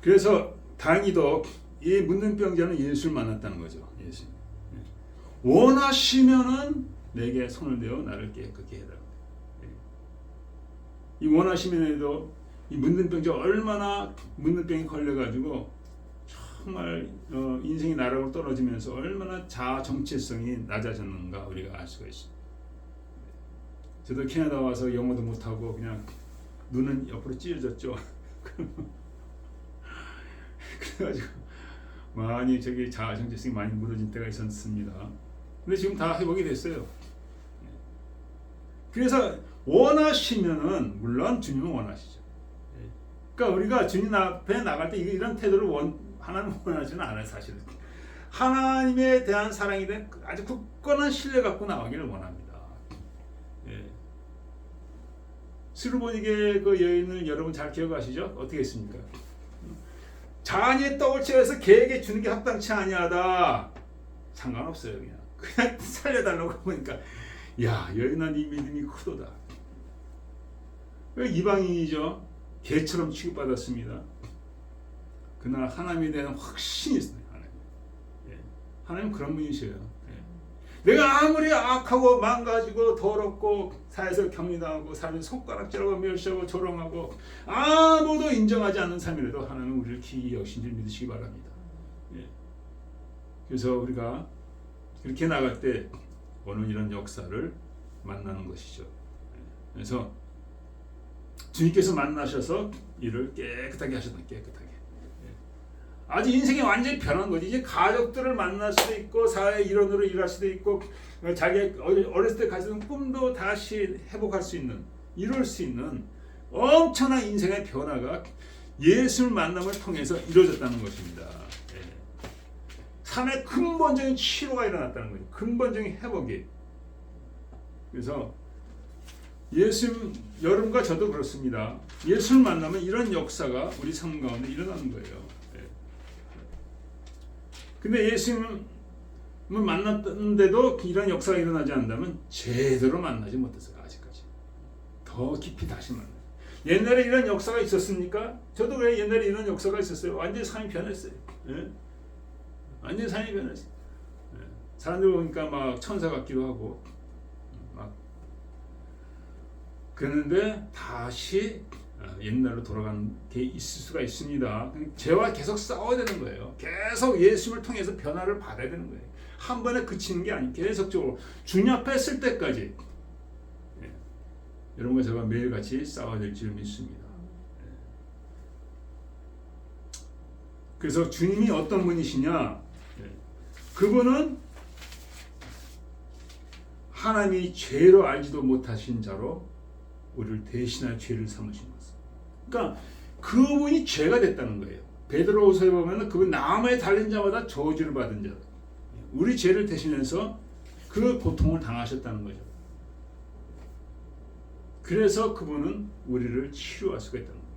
그래서 다행히도 이 문둥병자는 예수를 만났다는 거죠. 예수. 원하시면은 내게 손을 대어 나를 깨끗게 해달라. 이 원하시면에도 이 문둥병자 얼마나 문둥병이 걸려가지고 정말 인생이 나락으로 떨어지면서 얼마나 자아 정체성이 낮아졌는가 우리가 알 수가 있습니다. 저도 캐나다 와서 영어도 못하고 그냥 눈은 옆으로 찢어졌죠. 그래가지고 많이 자아 정체성이 많이 무너진 때가 있었습니다. 근데 지금 다 회복이 됐어요. 그래서 원하시면은 물론 주님은 원하시죠. 그러니까 우리가 주님 앞에 나갈 때 이런 태도를 하나님 원하지는 않아요. 사실은 하나님에 대한 사랑에 대한 아주 굳건한 신뢰 갖고 나가기를 원합니다. 스루보니게 그 여인을 여러분 잘 기억하시죠? 어떻게 했습니까? 자녀의 떡을 채워서 개에게 주는 게 합당치 아니하다. 상관없어요. 그냥 살려달라고 보니까 야 여인아 네 믿음이 크도다. 이방인이죠. 개처럼 취급받았습니다. 그러나 하나님에 대한 확신이 있어요. 하나님 그런 분이셔요. 내가 아무리 악하고 망가지고 더럽고 사회에서 격리당하고 사람이 손가락질하고 멸시하고 조롱하고 아무도 인정하지 않는 삶이라도 하나님은 우리를 기이 여기신 줄 믿으시기 바랍니다. 그래서 우리가 그렇게 나갈 때 오늘 이런 역사를 만나는 것이죠. 그래서 주님께서 만나셔서 이를 깨끗하게 하셨다. 깨끗하게. 아주 인생이 완전히 변한 거지. 이제 가족들을 만날 수도 있고 사회 일원으로 일할 수도 있고 자기 어렸을 때 가졌던 꿈도 다시 회복할 수 있는 이룰 수 있는 엄청난 인생의 변화가 예수를 만남을 통해서 이루어졌다는 것입니다. 삶의 근본적인 치료가 일어났다는 거죠. 근본적인 회복이. 그래서 여러분과 저도 그렇습니다. 예수를 만나면 이런 역사가 우리 삶 가운데 일어나는 거예요. 근데 예수님을 만났는데도 이런 역사가 일어나지 않는다면 제대로 만나지 못했어요. 아직까지. 더 깊이 다시 만나요. 옛날에 이런 역사가 있었습니까? 저도 왜 옛날에 이런 역사가 있었어요. 완전히 삶이 변했어요. 예? 완전히 삶이 변했어요. 예. 사람들 보니까 막 천사 같기도 하고 막 그런데 다시 옛날로 돌아가는 게 있을 수가 있습니다. 죄와 계속 싸워야 되는 거예요. 계속 예수님을 통해서 변화를 받아야 되는 거예요. 한 번에 그치는 게 아니고 계속적으로 주님 앞에 쓸 때까지 여러분과 제가 매일같이 싸워야 될 줄 믿습니다. 그래서 주님이 어떤 분이시냐? 그분은 하나님이 죄로 알지도 못하신 자로 우리를 대신할 죄를 삼으신 것입니다. 그러니까 그분이 죄가 됐다는 거예요. 베드로후서에 보면 그분 나무에 달린 자마다 저주를 받은 자, 우리 죄를 대신해서 그 고통을 당하셨다는 거죠. 그래서 그분은 우리를 치료할 수가 있다는 거예요.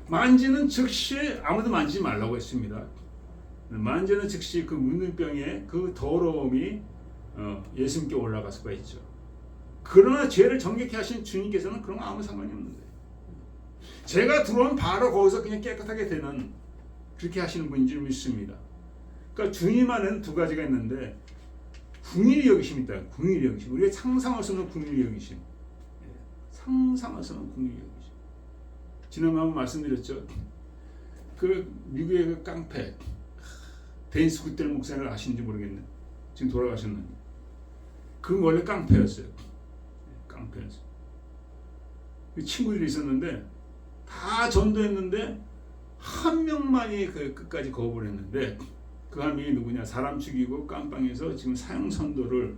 만지는 즉시 아무도 만지지 말라고 했습니다. 만지는 즉시 그 문둥병의 그 더러움이 예수님께 올라갈 수가 있죠. 그러나 죄를 정결케 하신 주님께서는 그런 거 아무 상관이 없는 거예요. 죄가 들어오면 바로 거기서 그냥 깨끗하게 되는, 그렇게 하시는 분인 줄 믿습니다. 그러니까 주님 안에는 두 가지가 있는데 궁일이 여기심이 있다. 궁일이 여기심. 우리가 상상할 수 없는 궁일이 여기심. 상상할 수 없는 궁일이 여기심. 지난번에 한번 말씀드렸죠. 그 미국의 그 깡패 데니스 굿델 목사를 아시는지 모르겠네. 지금 돌아가셨는데 그 원래 깡패였어요. 깡패였어요. 그 친구들이 있었는데 다 전도했는데 한 명만이 그 끝까지 거부를 했는데 그 한 명이 누구냐? 사람 죽이고 깜빵에서 지금 사형 선도를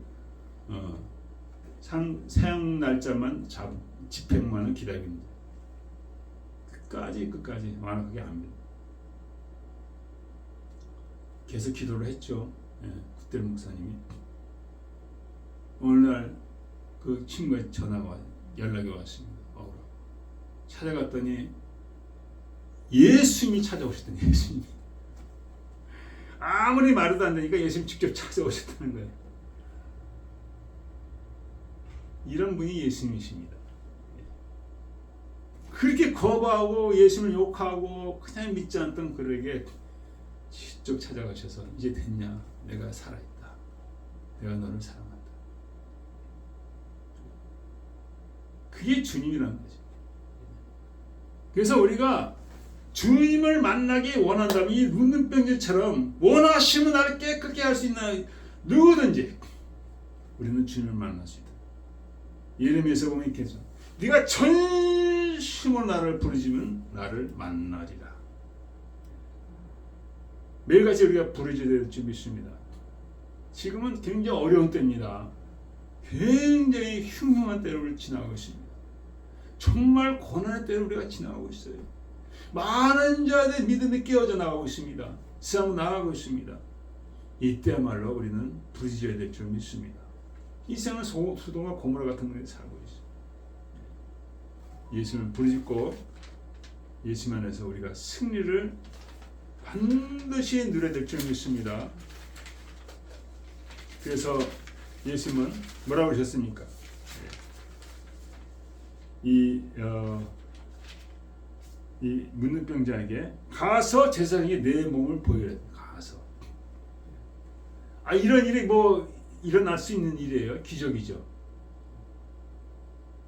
사형 날짜만 집행만을 기다립니다. 끝까지 완악하게 합니다. 계속 기도를 했죠. 굿델 목사님이. 어느 날 그 친구의 전화가 연락이 왔습니다. 찾아갔더니 예수님이 찾아오셨더니 예수님이 아무리 말해도 안 되니까 예수님 직접 찾아오셨다는 거예요. 이런 분이 예수님이십니다. 그렇게 거부하고 예수님을 욕하고 그냥 믿지 않던 그에게 직접 찾아가셔서 이제 됐냐? 내가 살아있다. 내가 너를 사랑한다. 그게 주님이라는 거죠. 그래서 우리가 주님을 만나기 원한다면 이 문둥병들처럼 원하시면 나를 깨끗게 할 수 있는 누구든지 우리는 주님을 만날 수 있다. 예레미야에서 보면 이렇게 했죠. 네가 전심으로 나를 부르짖으면 나를 만나리라. 매일같이 우리가 부르짖어야 될 줄 믿습니다. 지금은 굉장히 어려운 때입니다. 굉장히 흉흉한 때를 지나가고 있습니다. 정말 고난의 때를 우리가 지나가고 있어요. 많은 자들의 믿음이 깨어져 나가고 있습니다. 세상으로 나가고 있습니다. 이때야말로 우리는 부르짖어야 될 줄 믿습니다. 이 세상은 소돔과 고모라 같은 곳에 살고 있어요. 예수님을 부르짖고 예수님 안에서 우리가 승리를 반드시 누려야 될 줄 믿습니다. 그래서 예수님은 뭐라고 하셨습니까? 이 문둥병자에게 가서 제사장에게 내 몸을 보여라. 가서. 이런 일이 뭐 일어날 수 있는 일이에요. 기적이죠.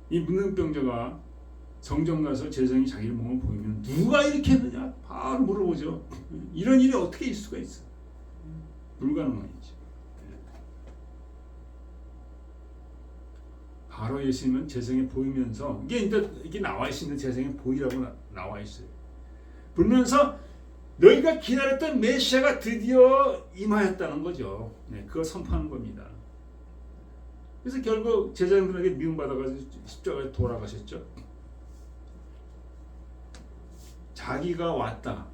이 문둥병자가 정정 가서 제사장이 자기 몸을 보이면 누가 이렇게 했느냐? 바로 물어보죠. 이런 일이 어떻게 있을 수가 있어? 불가능한 일이죠. 바로 예수님은 제사장에 보이면서 이게 나와 있습니다. 제사장에 보이라고 나와 있어요. 보면서 너희가 기다렸던 메시아가 드디어 임하였다는 거죠. 그걸 선포하는 겁니다. 그래서 결국 제사장들에게 미움받아가지고 십자가에 돌아가셨죠. 자기가 왔다.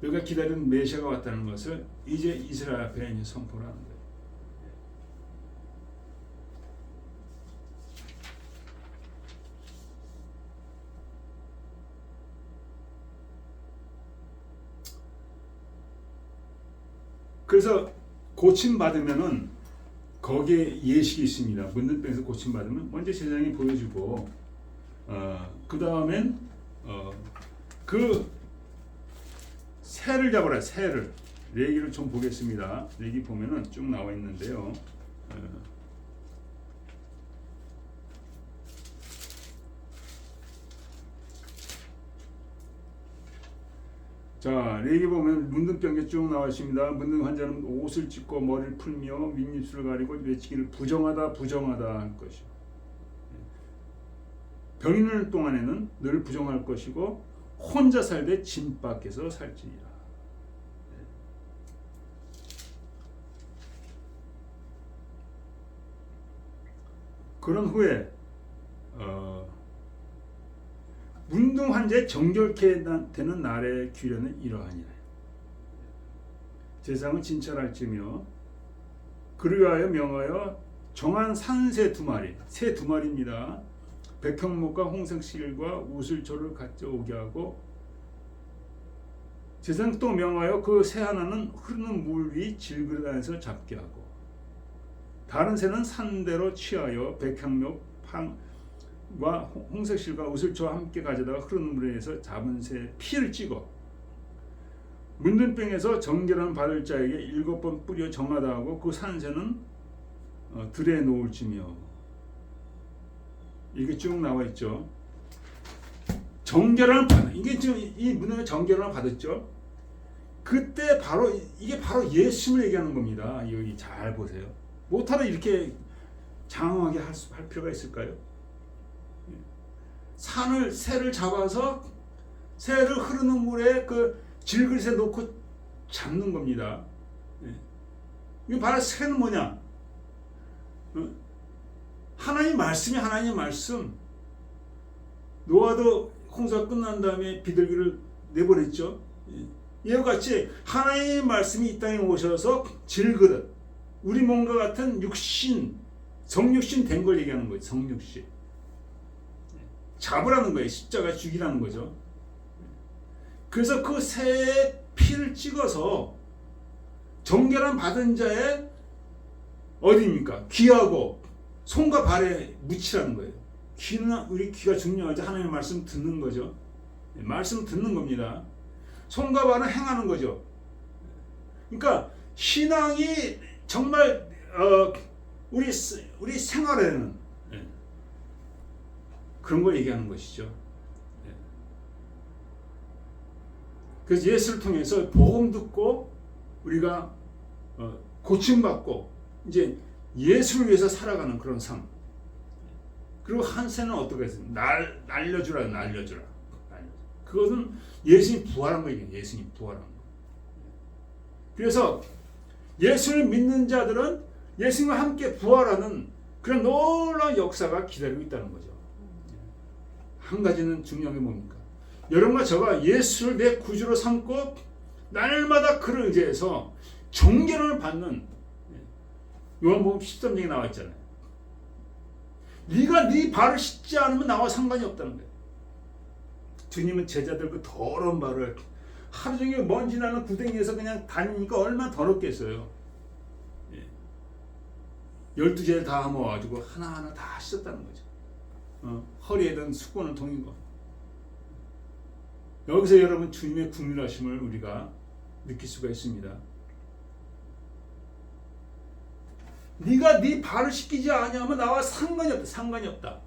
너희가 기다리는 메시아가 왔다는 것을 이제 이스라엘 앞에 이제 선포를 하는 거예요. 그래서 고침 받으면은 거기에 예식이 있습니다. 문둥병에서 고침 받으면 먼저 제사장이 보여주고 그 다음엔 그 새를 잡아라. 새를 레위기를 좀 보겠습니다. 레위기 보면은 쭉 나와 있는데요. 자, 레위기 보면 문둥병에 쭉 나와 있습니다. 문둥 환자는 옷을 찢고 머리를 풀며 윗입술을 가리고 외치기를 부정하다 부정하다 할 것이요. 병인을 동안에는 늘 부정할 것이고 혼자 살되 진 밖에서 살지니라. 그런 후에 문둥 환자의 정결케 되는 날의 규례는 이러하니라. 제사장은 진찰할지며 그를 위하여 명하여 정한 산새 2마리, 새 2마리입니다. 백향목과 홍색실과 우슬초를 가져오게 하고 제사장 또 명하여 그 새 하나는 흐르는 물 위 질그릇 안에서 잡게 하고 다른 새는 산대로 취하여 백향목과 홍색실과 우슬초와 함께 가져다가 흐르는 물에서 잡은 새 피를 찍어 문둥병에서 정결함 받을 자에게 7번 뿌려 정하다 하고 그 산새는 들에 놓을지며. 이게 쭉 나와 있죠. 정결함을 받 이게 지금 이 문둥에 정결함을 받았죠. 그때 바로 이게 바로 예수님을 얘기하는 겁니다. 여기 잘 보세요. 못하러 이렇게 장황하게 할 필요가 있을까요? 새를 잡아서 새를 흐르는 물에 그 질그릇에 놓고 잡는 겁니다. 이게 바로 새는 뭐냐? 하나님 말씀이 하나님의 말씀. 노아도 홍수가 끝난 다음에 비둘기를 내보냈죠. 이와 같이 하나님의 말씀이 이 땅에 오셔서 질그릇, 우리 몸과 같은 육신, 성육신 된 걸 얘기하는 거예요. 성육신. 잡으라는 거예요. 십자가 죽이라는 거죠. 그래서 그 새의 피를 찍어서 정결함 받은 자의 어디입니까? 귀하고 손과 발에 묻히라는 거예요. 귀는 우리 귀가 중요하죠. 하나님의 말씀 듣는 거죠. 말씀 듣는 겁니다. 손과 발은 행하는 거죠. 그러니까 신앙이 정말 우리 생활에는 그런 걸 얘기하는 것이죠. 그래서 예수를 통해서 복음 듣고 우리가 고침받고 이제 예수를 위해서 살아가는 그런 삶. 그리고 한 새는 어떻게 했어요? 날려주라. 그것은 예수님 부활한 거예요. 예수님 부활한 거. 그래서 예수를 믿는 자들은 예수님과 함께 부활하는 그런 놀라운 역사가 기다리고 있다는 거죠. 한 가지는 중요한 게 뭡니까? 여러분과 저가 예수를 내 구주로 삼고 날마다 그를 의지해서 정결함을 받는 요한복음 13장에 나와 있잖아요. 네가 네 발을 씻지 않으면 나와 상관이 없다는 거예요. 주님은 제자들 그 더러운 발을 하루 종일 먼지 나는 구덩이에서 그냥 다니니까 얼마나 더럽겠어요. 12제를 다 모아가지고 하나하나 다 씻었다는 거죠. 허리에든 수건을 통인 거. 여기서 여러분 주님의 국률하심을 우리가 느낄 수가 있습니다. 네가 네 발을 씻기지 아니하면 나와 상관이 없다.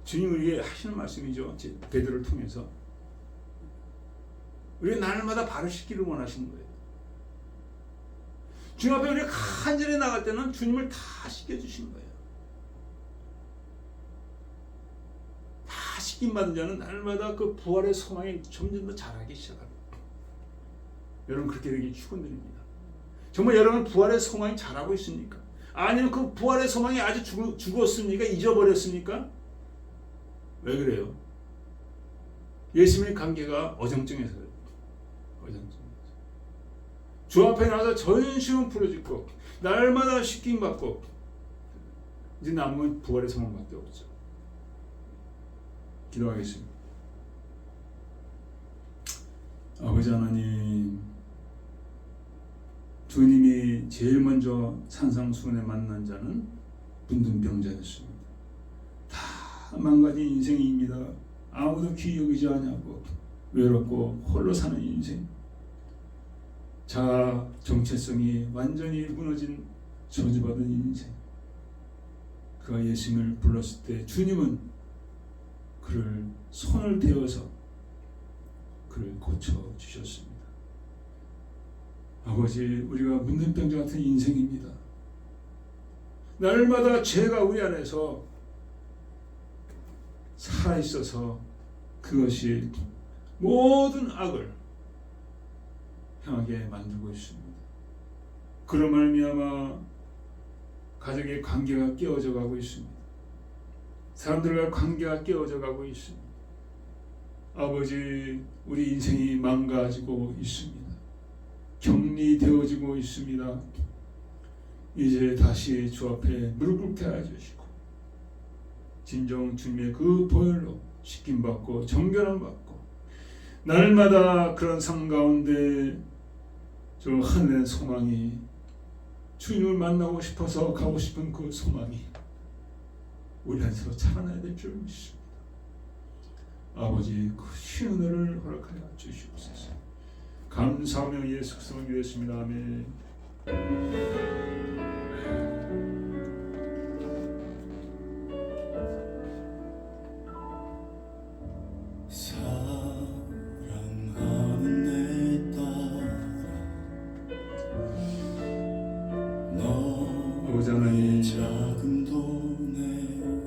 주님 우리에게 하시는 말씀이죠. 베드로를 통해서 우리 날마다 발을 씻기를 원하시는 거예요. 주님 앞에 우리가 간절히 나갈 때는 주님을 다 씻겨주시는 거예요. 다 씻김 받은 자는 날마다 그 부활의 소망이 점점 더 자라기 시작합니다. 여러분 그렇게 되기 축원드립니다. 정말 여러분 부활의 소망이 자라고 있습니까? 아니면 그 부활의 소망이 아주 죽었습니까? 잊어버렸습니까? 왜 그래요? 예수님의 관계가 어정쩡해서요. 주 앞에 나가서 전심은 부러지고 날마다 씻김 받고 이제 남은 부활의 소망밖에 없죠. 기도하겠습니다. 아버지 하나님, 주님이 제일 먼저 산상수훈에 만난 자는 문둥병자였습니다. 다 망가진 인생입니다. 아무도 귀 여기지 않냐고 외롭고 홀로 사는 인생, 자아 정체성이 완전히 무너진 저주받은 인생. 그가 예수님을 불렀을 때 주님은 그를 손을 대어서 그를 고쳐주셨습니다. 아버지, 우리가 문둥병자 같은 인생입니다. 날마다 죄가 우리 안에서 살아있어서 그것이 모든 악을 행하게 만들고 있습니다. 그로 말미암아 가족의 관계가 깨어져 가고 있습니다. 사람들과 관계가 깨어져 가고 있습니다. 아버지, 우리 인생이 망가지고 있습니다. 격리되어지고 있습니다. 이제 다시 주 앞에 무릎 꿇게 하여 주시고 진정 주님의 그 보혈로 씻김받고 정결함 받고 날마다 그런 삶 가운데 저 하늘의 소망이, 주님을 만나고 싶어서 가고 싶은 그 소망이 우리 안에서 자라나야 될 줄 믿습니다. 아버지, 그 쉬운 은혜를 허락하여 주시옵소서. 감사하며 예수 그리스도를 기도했습니다. 아멘. 사랑하는 내 딸아, 너 아버지 하나님, 작음도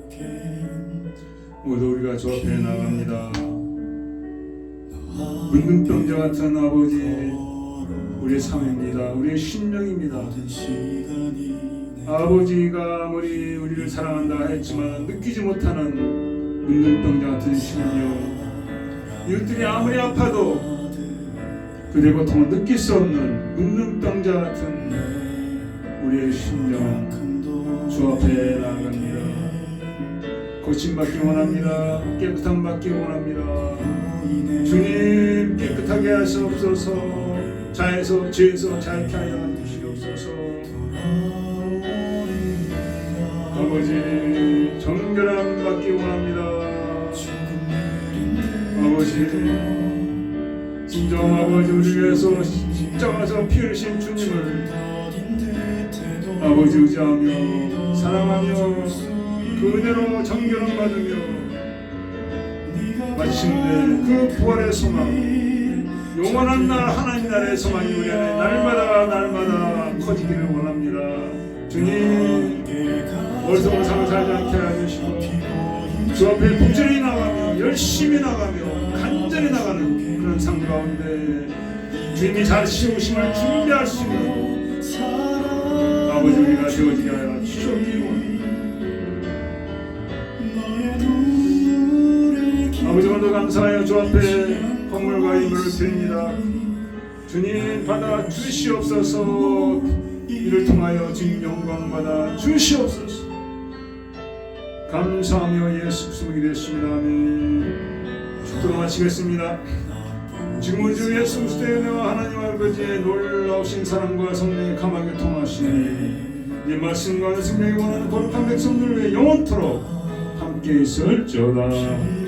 내겐 오늘도 우리가 주 앞에 나갑니다. 문둥병자 같은 아버지, 우리의 삶입니다. 우리의 심령입니다. 아버지가 아무리 우리를 사랑한다 했지만 느끼지 못하는 문둥병자 같은 심령, 이웃들이 아무리 아파도 그들의 고통을 느낄 수 없는 문둥병자 같은 우리의 심령은 주 앞에 나아갑니다. 고침받기 원합니다. 깨끗함 받기 원합니다. 주님, 깨끗하게 하시옵소서. 자에서 죄에서 자유케 하여 주시옵소서. 아버지, 정결함 받기 원합니다. 아버지, 진정 아버지, 우리 위해서 십자가에서 피 흘리신 주님을 아버지 의지하며 사랑하며 그대로 정결함 받으며 마침내 그 부활의 소망, 영원한 날 하나님 나라의 소망이 우리 안에 날마다 커지기를 원합니다. 주님, 어리석은 삶을 살지 않게 해주시고 주 앞에 부지런히 나가며 열심히 나가며 간절히 나가는 그런 삶 가운데 주님이 잘 씌우심을 준비할 수 있는 아버지 우리가 되어지게 하여 주시옵기로. 아버지, 오늘도 감사하여 주 앞에 헌물과 예물을 드립니다. 주님, 받아 주시옵소서. 이를 통하여 주님 영광 받아 주시옵소서. 감사하며 예수 그리스도를 기도했습니다. 아멘. 축도로 마치겠습니다. 지금 우리 주 예수 그리스도의 은혜와 하나님 아버지의 놀라우신 사랑과 성령의 감화가 통하시니 이 말씀과 생명이 원하는 거룩한 백성들을 위해 영원토록 함께 있을지어다.